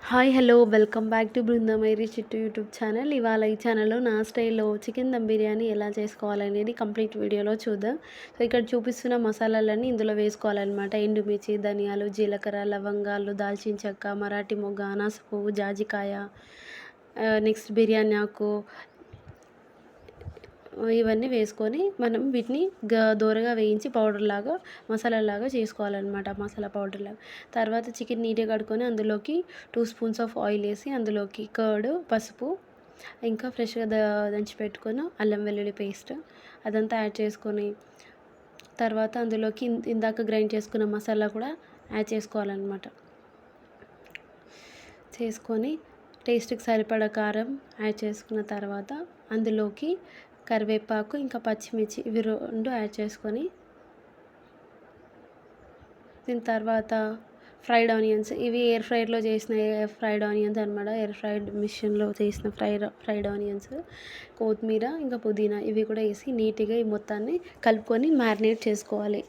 Hi hello welcome back to బృందమైరి చిట్టు YouTube channel. ఇవాళ ఈ ఛానల్లో నా స్టైల్లో చికెన్ దమ్ బిర్యానీ ఎలా చేసుకోవాలనేది కంప్లీట్ వీడియోలో చూద్దాం. సో ఇక్కడ చూపిస్తున్న మసాలాలన్నీ ఇందులో వేసుకోవాలన్నమాట. ఎండుమిర్చి, ధనియాలు, జీలకర్ర, లవంగాలు, దాల్చిన చెక్క, మరాఠీ మొగ్గ, అనాస పువ్వు, జాజికాయ, నెక్స్ట్ బిర్యానీ ఆకు, ఇవన్నీ వేసుకొని మనం వీటిని దోరగా వేయించి పౌడర్లాగా మసాలాలాగా చేసుకోవాలన్నమాట. మసాలా పౌడర్లాగా. తర్వాత చికెన్ నీట్గా కడుక్కొని అందులోకి 2 స్పూన్స్ ఆఫ్ ఆయిల్ వేసి అందులోకి కర్డ్, పసుపు, ఇంకా ఫ్రెష్గా దంచి పెట్టుకున్న అల్లం వెల్లుల్లి పేస్ట్ అదంతా యాడ్ చేసుకొని తర్వాత అందులోకి ఇందాక గ్రైండ్ చేసుకున్న మసాలా కూడా యాడ్ చేసుకోవాలన్నమాట. చేసుకొని టేస్ట్కి సరిపడా కారం యాడ్ చేసుకున్న తర్వాత అందులోకి కరివేపాకు ఇంకా పచ్చిమిర్చి ఇవి 2 యాడ్ చేసుకొని దీని తర్వాత ఫ్రైడ్ ఆనియన్స్, ఇవి ఎయిర్ ఫ్రైడ్లో చేసిన ఫ్రైడ్ ఆనియన్స్ అనమాట. ఎయిర్ ఫ్రైడ్ మిషన్లో చేసిన ఫ్రైడ్ ఆనియన్స్, కొత్తిమీర ఇంకా పుదీనా ఇవి కూడా వేసి నీట్గా ఈ మొత్తాన్ని కలుపుకొని మ్యారినేట్ చేసుకోవాలి.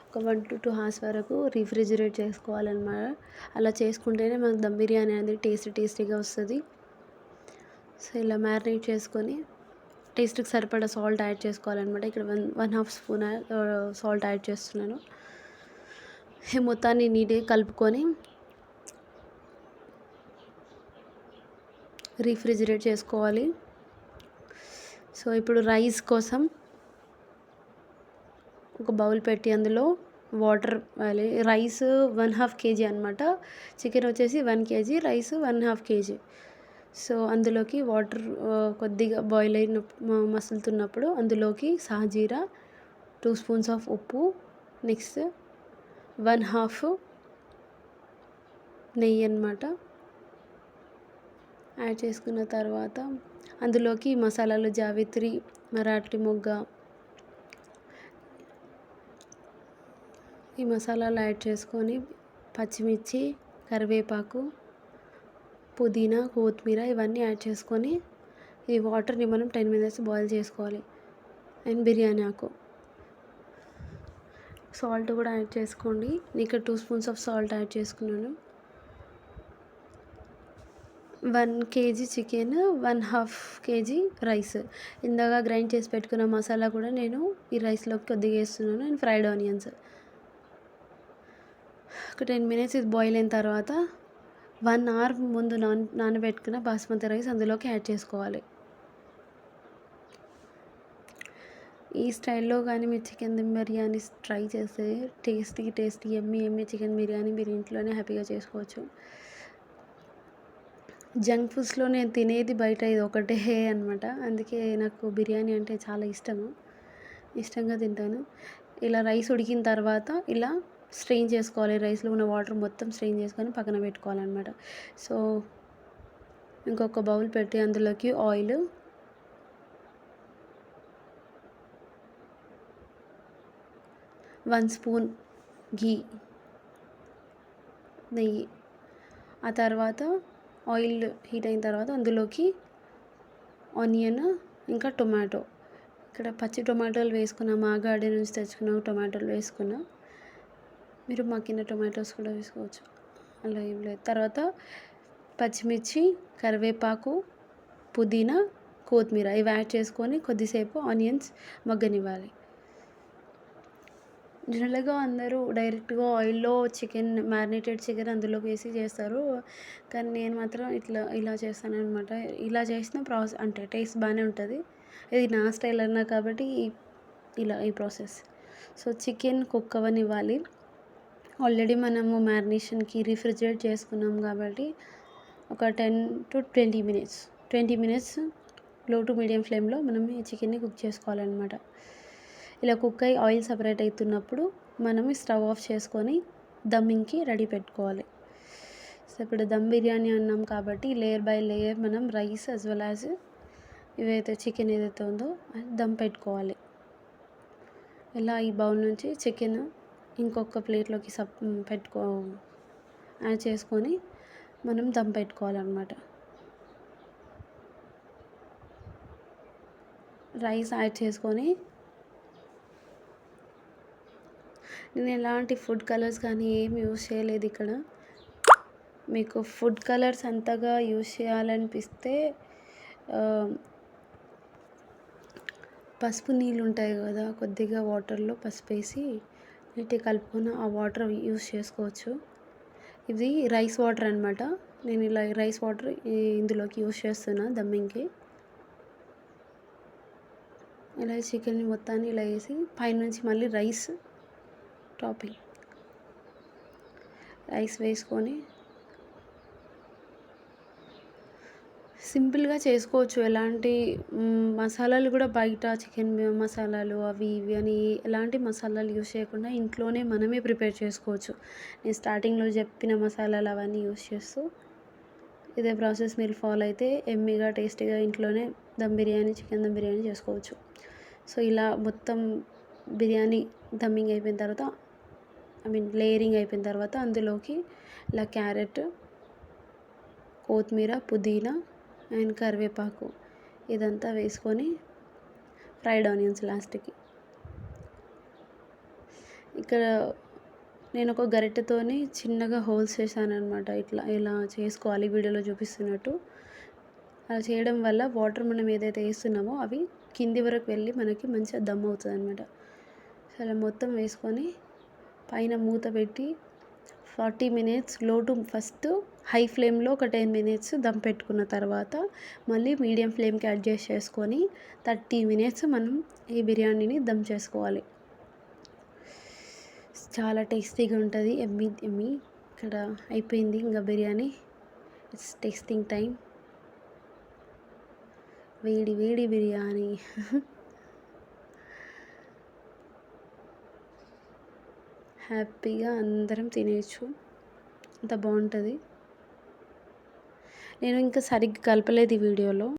ఒక 1 to 2 hours వరకు రిఫ్రిజిరేట్ చేసుకోవాలన్నమాట. అలా చేసుకుంటేనే మనకు దమ్ బిర్యానీ అనేది టేస్టీగా వస్తుంది. సో ఇలా మ్యారినేట్ చేసుకొని టేస్ట్కి సరిపడా సాల్ట్ యాడ్ చేసుకోవాలన్నమాట. ఇక్కడ 1.5 స్పూన్ సాల్ట్ యాడ్ చేస్తున్నాను. ఈ మొత్తాన్ని నీట్గా కలుపుకొని రిఫ్రిజిరేట్ చేసుకోవాలి. సో ఇప్పుడు రైస్ కోసం ఒక బౌల్ పెట్టి అందులో వాటర్ వేయాలి. రైస్ 1/2 kg అనమాట. చికెన్ వచ్చేసి 1 kg, రైస్ 1/2 kg. సో అందులోకి వాటర్ కొద్దిగా బాయిల్ అయిన మసులుతున్నప్పుడు అందులోకి సాజీరా, 2 స్పూన్స్ ఆఫ్ ఉప్పు, నెక్స్ట్ 1/2 నెయ్యి అన్నమాట యాడ్ చేసుకున్న తర్వాత అందులోకి మసాలాలు జావిత్రి, మరాఠీ మొగ్గ, ఈ మసాలాలు యాడ్ చేసుకొని పచ్చిమిర్చి, కరివేపాకు, పుదీనా, కొత్తిమీర ఇవన్నీ యాడ్ చేసుకొని ఈ వాటర్ని మనం 10 minutes బాయిల్ చేసుకోవాలి. అండ్ బిర్యానీ ఆకు, సాల్ట్ కూడా యాడ్ చేసుకోండి. ఇక్కడ 2 స్పూన్స్ ఆఫ్ సాల్ట్ యాడ్ చేసుకున్నాను. 1 kg చికెన్, 1/2 kg రైస్. ఇందాక గ్రైండ్ చేసి పెట్టుకున్న మసాలా కూడా నేను ఈ రైస్లోకి కొద్దిగా వేస్తున్నాను. అండ్ ఫ్రైడ్ ఆనియన్స్ ఒక 10 minutes ఇది బాయిల్ అయిన తర్వాత 1 hour ముందు నానబెట్టుకున్న బాస్మతి రైస్ అందులోకి యాడ్ చేసుకోవాలి. ఈ స్టైల్లో కానీ మీరు చికెన్ దమ్ బిర్యానీ ట్రై చేస్తే టేస్టీ ఎమ్మీ చికెన్ బిర్యానీ మీరు ఇంట్లోనే హ్యాపీగా చేసుకోవచ్చు. జంక్ ఫుడ్స్లో నేను తినేది బయట ఇది ఒకటే అనమాట. అందుకే నాకు బిర్యానీ అంటే చాలా ఇష్టంగా తింటాను. ఇలా రైస్ ఉడికిన తర్వాత ఇలా స్ట్రెయిన్ చేసుకోవాలి. రైస్లో ఉన్న వాటర్ మొత్తం స్ట్రెయిన్ చేసుకొని పక్కన పెట్టుకోవాలన్నమాట. సో ఇంకొక బౌల్ పెట్టి అందులోకి ఆయిల్, 1 స్పూన్ ఘీ, నెయ్యి. ఆ తర్వాత ఆయిల్ హీట్ అయిన తర్వాత అందులోకి ఆనియన్ ఇంకా టొమాటో, ఇక్కడ పచ్చి టొమాటోలు వేసుకున్నాం. మా గార్డెన్ నుంచి తెచ్చుకున్న టొమాటోలు వేసుకున్నాం. మీరు మగ్గిన టొమాటోస్ కూడా వేసుకోవచ్చు, అలా ఏం లేదు. తర్వాత పచ్చిమిర్చి, కరివేపాకు, పుదీనా, కొత్తిమీర ఇవి యాడ్ చేసుకొని కొద్దిసేపు ఆనియన్స్ మగ్గనివ్వాలి. జనరల్గా అందరూ డైరెక్ట్గా ఆయిల్లో మ్యారినేటెడ్ చికెన్ అందులోకి వేసి చేస్తారు. కానీ నేను మాత్రం ఇలా చేస్తాను అనమాట. ఇలా చేసిన అంటే టేస్ట్ బాగానే ఉంటుంది. ఇది నా స్టైల్ అన్నా కాబట్టి ఈ ప్రాసెస్. సో చికెన్ కుక్ అవ్వనివ్వాలి. ఆల్రెడీ మనము మ్యారినేషన్కి రిఫ్రిజిరేట్ చేసుకున్నాం కాబట్టి ఒక 10 to 20 minutes లో టు మీడియం ఫ్లేమ్లో మనం ఈ చికెన్ని కుక్ చేసుకోవాలన్నమాట. ఇలా కుక్ అయ్యి ఆయిల్ సపరేట్ అవుతున్నప్పుడు మనం స్టవ్ ఆఫ్ చేసుకొని దమ్మింగ్కి రెడీ పెట్టుకోవాలి. సో ఇప్పుడు దమ్ బిర్యానీ అన్నాం కాబట్టి లేయర్ బై లేయర్ మనం రైస్ యాజ్ వెల్ యాజ్ ఇవైతే చికెన్ ఏదైతే ఉందో దమ్ పెట్టుకోవాలి. ఇలా ఈ బౌల్ నుంచి చికెన్ ఇంకొక ప్లేట్లోకి యాడ్ చేసుకొని మనం దమ్ పెట్టుకోవాలన్నమాట. రైస్ యాడ్ చేసుకొని నేను ఎలాంటి ఫుడ్ కలర్స్ కానీ ఏం యూస్ చేయలేదు ఇక్కడ. మీకు ఫుడ్ కలర్స్ అంతగా యూజ్ చేయాలనిపిస్తే పసుపు నీళ్ళు ఉంటాయి కదా, కొద్దిగా వాటర్లో పసుపు వేసి నీట్గా కలుపుకొని ఆ వాటర్ యూజ్ చేసుకోవచ్చు. ఇది రైస్ వాటర్ అనమాట. నేను ఇలా రైస్ వాటర్ ఇందులోకి యూజ్ చేస్తున్నా దమ్మింగ్కి. ఇలా చికెన్ మొత్తాన్ని ఇలా వేసి పైనుంచి మళ్ళీ రైస్ టాపింగ్ రైస్ వేసుకొని సింపుల్గా చేసుకోవచ్చు. ఎలాంటి మసాలాలు కూడా బయట చికెన్ మసాలాలు అవి ఇవి అని ఎలాంటి మసాలాలు యూజ్ చేయకుండా ఇంట్లోనే మనమే ప్రిపేర్ చేసుకోవచ్చు. నేను స్టార్టింగ్లో చెప్పిన మసాలాలు అవన్నీ యూజ్ చేస్తూ ఇదే ప్రాసెస్ మీరు ఫాలో అయితే ఎమ్మీగా టేస్టీగా ఇంట్లోనే చికెన్ దమ్ బిర్యానీ చేసుకోవచ్చు. సో ఇలా మొత్తం బిర్యానీ దమ్మింగ్ అయిపోయిన తర్వాత, లేయరింగ్ అయిపోయిన తర్వాత అందులోకి ఇలా క్యారెట్, కొత్తిమీర, పుదీనా అండ్ కరివేపాకు ఇదంతా వేసుకొని ఫ్రైడ్ ఆనియన్స్ లాస్ట్కి. ఇక్కడ నేను ఒక గరిటెతోని చిన్నగా హోల్స్ చేశాను అనమాట. ఇలా చేసుకోవాలి వీడియోలో చూపిస్తున్నట్టు. అలా చేయడం వల్ల వాటర్ మనం ఏదైతే వేస్తున్నామో అవి కింది వరకు వెళ్ళి మనకి మంచిగా దమ్ అవుతుంది అనమాట. సో అలా మొత్తం వేసుకొని పైన మూత పెట్టి 40 మినిట్స్ ఫస్ట్ హై ఫ్లేమ్లో ఒక 10 మినిట్స్ దమ్ పెట్టుకున్న తర్వాత మళ్ళీ మీడియం ఫ్లేమ్కి అడ్జస్ట్ చేసుకొని 30 మినిట్స్ మనం ఈ బిర్యానీని దమ్ చేసుకోవాలి. చాలా టేస్టీగా ఉంటుంది. ఎమ్మీ. ఇక్కడ అయిపోయింది ఇంకా బిర్యానీ. It's tasting time. వేడి వేడి బిర్యానీ. హ్యాపీగా అందరం తినేయచ్చు. అంత బాగుంటుంది. నేను ఇంకా సరిగ్గా కలపలేదు ఈ వీడియోలో.